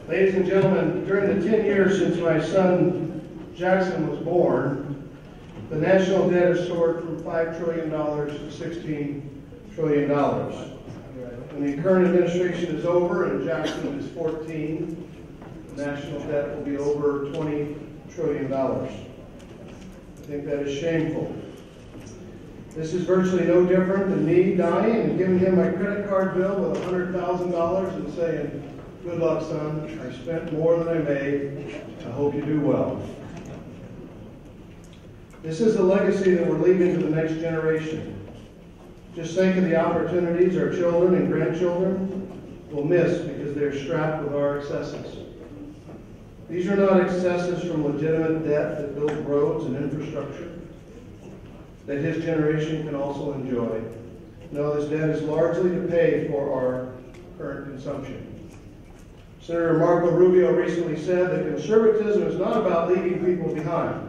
Ladies and gentlemen, during the 10 years since my son Jackson was born, the national debt has soared from $5 trillion to $16 trillion. When the current administration is over and Jackson is 14, the national debt will be over $20 trillion. I think that is shameful. This is virtually no different than me dying and giving him my credit card bill with $100,000 and saying, "Good luck, son. I spent more than I made. I hope you do well." This is the legacy that we're leaving to the next generation. Just think of the opportunities our children and grandchildren will miss because they're strapped with our excesses. These are not excesses from legitimate debt that build roads and infrastructure that his generation can also enjoy. No, this debt is largely to pay for our current consumption. Senator Marco Rubio recently said that conservatism is not about leaving people behind.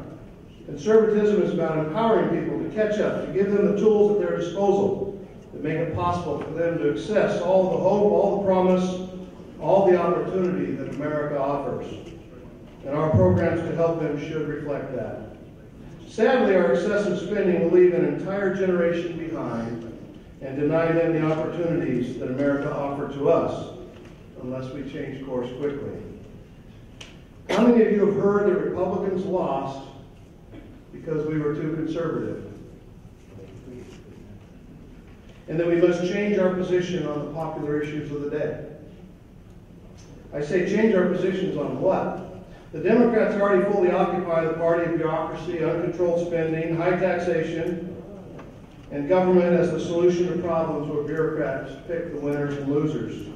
Conservatism is about empowering people to catch up, to give them the tools at their disposal that make it possible for them to access all the hope, all the promise, all the opportunity that America offers. And our programs to help them should reflect that. Sadly, our excessive spending will leave an entire generation behind and deny them the opportunities that America offered to us unless we change course quickly. How many of you have heard that Republicans lost because we were too conservative? And that we must change our position on the popular issues of the day. I say change our positions on what? The Democrats already fully occupy the party of bureaucracy, uncontrolled spending, high taxation, and government as the solution to problems where bureaucrats pick the winners and losers.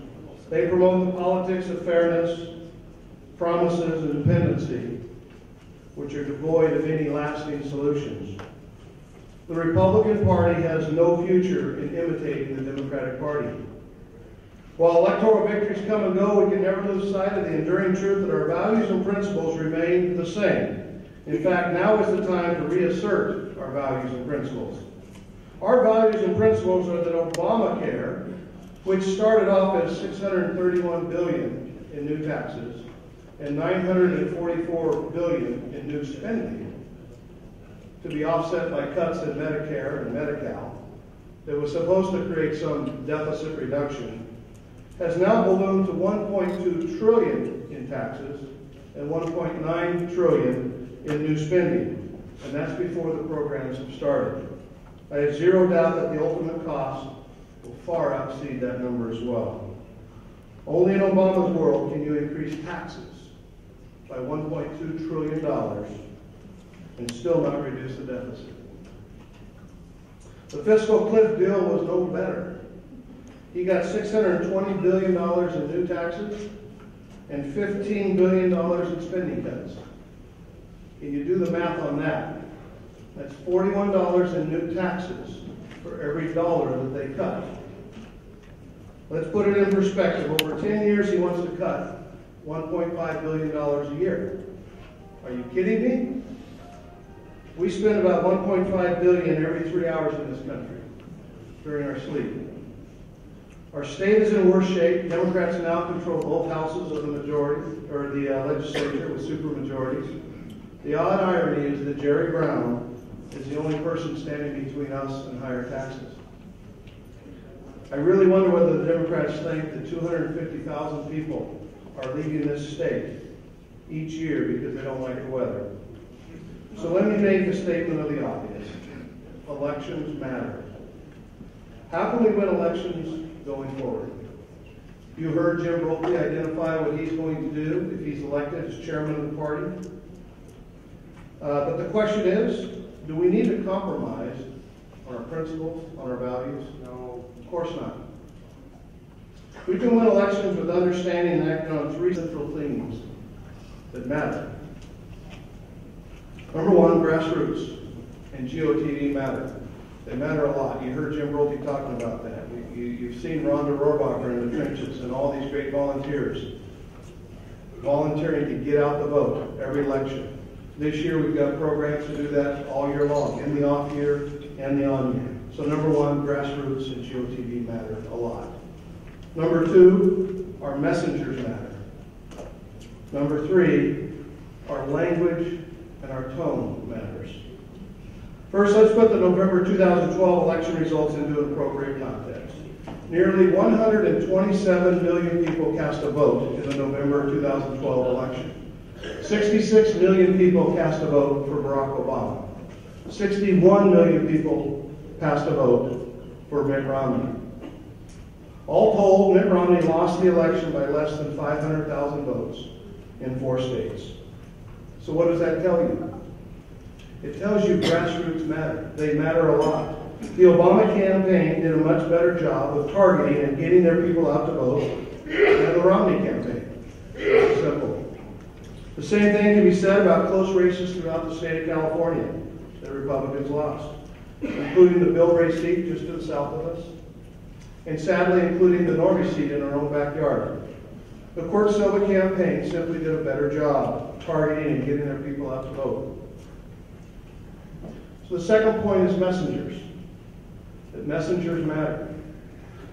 They promote the politics of fairness, promises, and dependency, which are devoid of any lasting solutions. The Republican Party has no future in imitating the Democratic Party. While electoral victories come and go, we can never lose sight of the enduring truth that our values and principles remain the same. In fact, now is the time to reassert our values and principles. Our values and principles are that Obamacare, which started off at $631 billion in new taxes and $944 billion in new spending, to be offset by cuts in Medicare and Medi-Cal, that was supposed to create some deficit reduction, has now ballooned to $1.2 trillion in taxes and $1.9 trillion in new spending. And that's before the programs have started. I have zero doubt that the ultimate cost will far exceed that number as well. Only in Obama's world can you increase taxes by $1.2 trillion and still not reduce the deficit. The fiscal cliff deal was no better. He got $620 billion in new taxes and $15 billion in spending cuts. Can you do the math on that? That's $41 in new taxes for every dollar that they cut. Let's put it in perspective. Over 10 years, he wants to cut $1.5 billion a year. Are you kidding me? We spend about $1.5 billion every 3 hours in this country during our sleep. Our state is in worse shape. Democrats now control both houses of the majority, or the legislature with supermajorities. The odd irony is that Jerry Brown is the only person standing between us and higher taxes. I really wonder whether the Democrats think that 250,000 people are leaving this state each year because they don't like the weather. So let me make a statement of the obvious. Elections matter. How can we win elections going forward? You heard Jim Brolty identify what he's going to do if he's elected as chairman of the party. But the question is, do we need to compromise on our principles, on our values? No, of course not. We can win elections with understanding and acting on three central themes that matter. Number one, grassroots and GOTV matter. They matter a lot. You heard Jim Brolty talking about that. You've seen Rhonda Rohrbacher in the trenches and all these great volunteers volunteering to get out the vote every election. This year we've got programs to do that all year long, in the off year and the on year. So number one, grassroots and GOTV matter a lot. Number two, our messengers matter. Number 3, our language and our tone matters. First, let's put the November 2012 election results into an appropriate context. Nearly 127 million people cast a vote in the November 2012 election. 66 million people cast a vote for Barack Obama. 61 million people cast a vote for Mitt Romney. All told, Mitt Romney lost the election by less than 500,000 votes in 4 states. So what does that tell you? It tells you grassroots matter. They matter a lot. The Obama campaign did a much better job of targeting and getting their people out to vote than the Romney campaign. It's simple. The same thing can be said about close races throughout the state of California that Republicans lost, including the Bill Ray seat just to the south of us, and sadly including the Normie seat in our own backyard. The Court Silva campaign simply did a better job targeting and getting their people out to vote. So the second point is messengers. That messengers matter.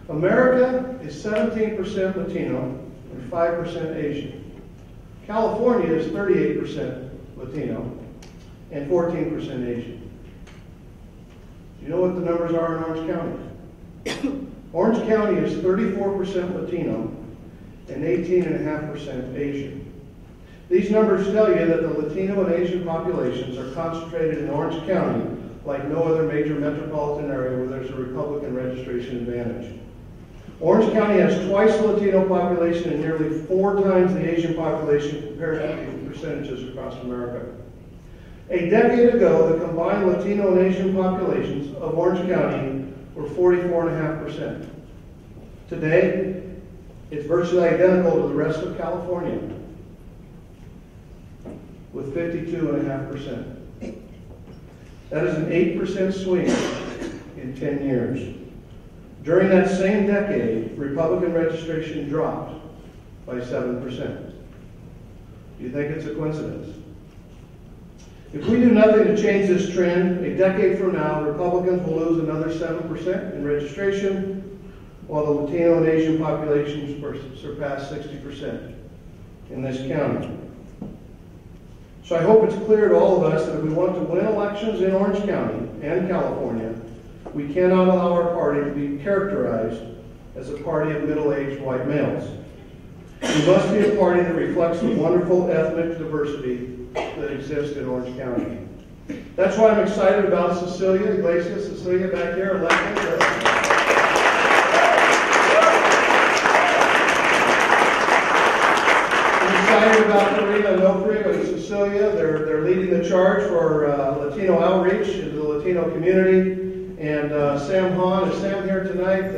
America is 17% Latino and 5% Asian. California is 38% Latino and 14% Asian. Do you know what the numbers are in Orange County? Orange County is 34% Latino and 18.5% Asian. These numbers tell you that the Latino and Asian populations are concentrated in Orange County like no other major metropolitan area where there's a Republican registration advantage. Orange County has twice the Latino population and nearly 4 times the Asian population compared to the percentages across America. A decade ago, the combined Latino and Asian populations of Orange County were 44.5%. Today, it's virtually identical to the rest of California, with 52.5%. That is an 8% swing in 10 years. During that same decade, Republican registration dropped by 7%. Do you think it's a coincidence? If we do nothing to change this trend, a decade from now, Republicans will lose another 7% in registration, while the Latino and Asian populations surpass 60% in this county. So I hope it's clear to all of us that if we want to win elections in Orange County and California, we cannot allow our party to be characterized as a party of middle-aged white males. We must be a party that reflects the wonderful ethnic diversity that exists in Orange County. That's why I'm excited about Cecilia Iglesias. Cecilia back here, elected. I'm excited about Karina Nofri and Cecilia. They're leading the charge for Latino outreach into the Latino community. And Sam Hahn, is Sam here tonight?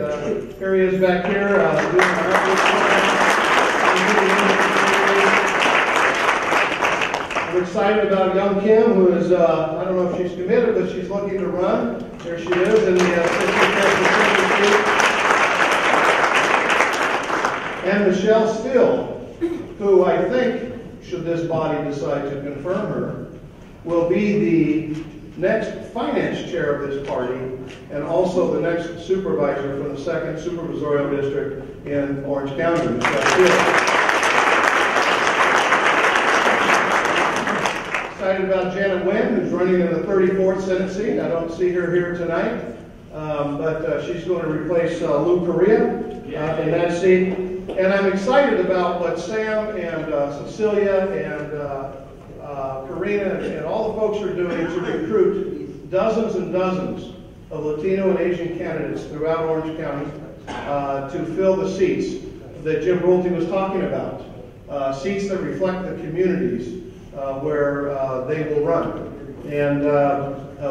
Here he is back here doing our outreach. I'm excited about young Kim, who is, I don't know if she's committed, but she's looking to run. There she is in the and Michelle Steele, who I think, should this body decide to confirm her, will be the next finance chair of this party and also the next supervisor for the 2nd Supervisorial District in Orange County. Michelle Steele. Excited about Janet Wynn, who's running in the 34th Senate seat. I don't see her here tonight, but she's going to replace Lou Correa in that seat. And I'm excited about what Sam and Cecilia and Karina and all the folks are doing to recruit dozens and dozens of Latino and Asian candidates throughout Orange County to fill the seats that Jim Brulte was talking about, seats that reflect the communities where they will run. And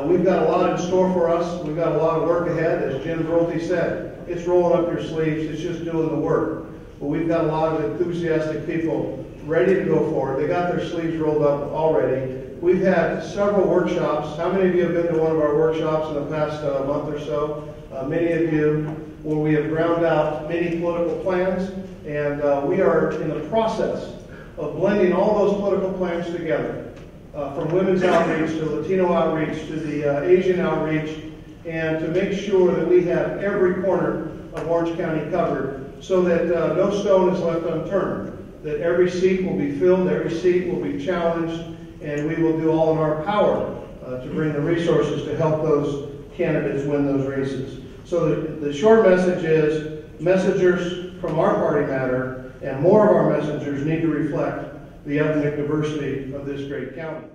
we've got a lot in store for us. We've got a lot of work ahead. As Jim Brulte said, it's rolling up your sleeves. It's just doing the work. But we've got a lot of enthusiastic people ready to go forward. They got their sleeves rolled up already. We've had several workshops. How many of you have been to one of our workshops in the past month or so? Many of you, where we have ground out many political plans. And we are in the process of blending all those political plans together, from women's outreach to Latino outreach to the Asian outreach, and to make sure that we have every corner of Orange County covered so that no stone is left unturned that every seat will be filled, every seat will be challenged, and we will do all in our power to bring the resources to help those candidates win those races. So the short message is, messengers from our party matter, and more of our messengers need to reflect the ethnic diversity of this great county.